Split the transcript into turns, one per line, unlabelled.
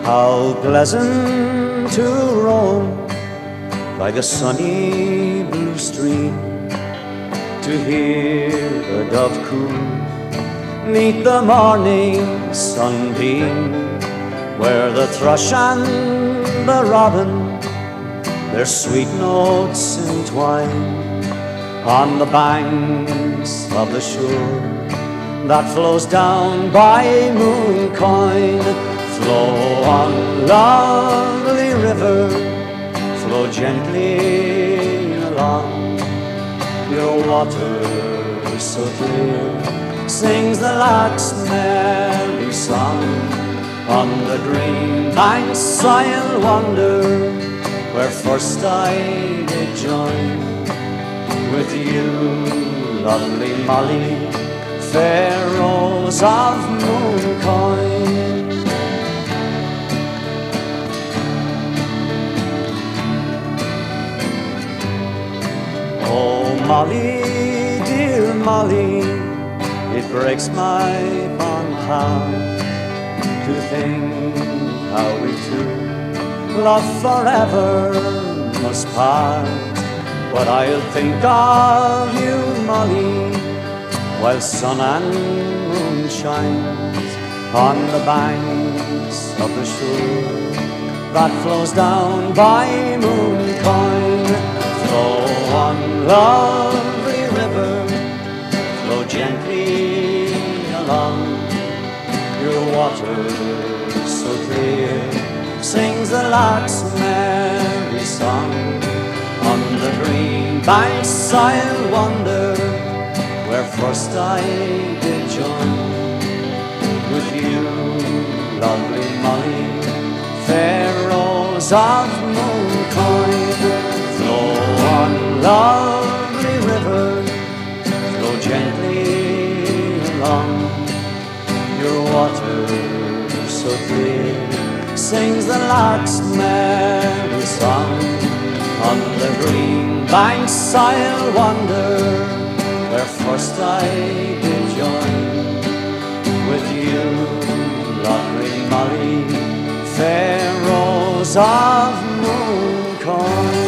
How pleasant to roam by the sunny blue stream, to hear the dove coo, meet the morning sunbeam, where the thrush and the robin their sweet notes entwine on the banks of the shore that flows down by Mooncoin. Flow on, lovely river, flow gently along. Your water so clear sings the lark's merry song. On the green banks I'll wander, where first I did join with you, lovely Molly, fair rose of Mooncoin. Oh Molly, dear Molly, it breaks my fond heart to think how we two, love forever, must part. But I'll think of you, Molly, while sun and moon shines on the banks of the shore that flows down by Mooncoin. Flow on, lovely river, flow gently along. Your water so clear sings the lark's merry song. On the green banks I'll wander, where first I did join with you, lovely Molly, fair rose of Mooncoin. Flow on, lovely river, flow gently along. Your water so clear sings the lark's merry song. On the green banks I'll wander, where first I did join with you, lovely Molly, fair rose of Mooncoin.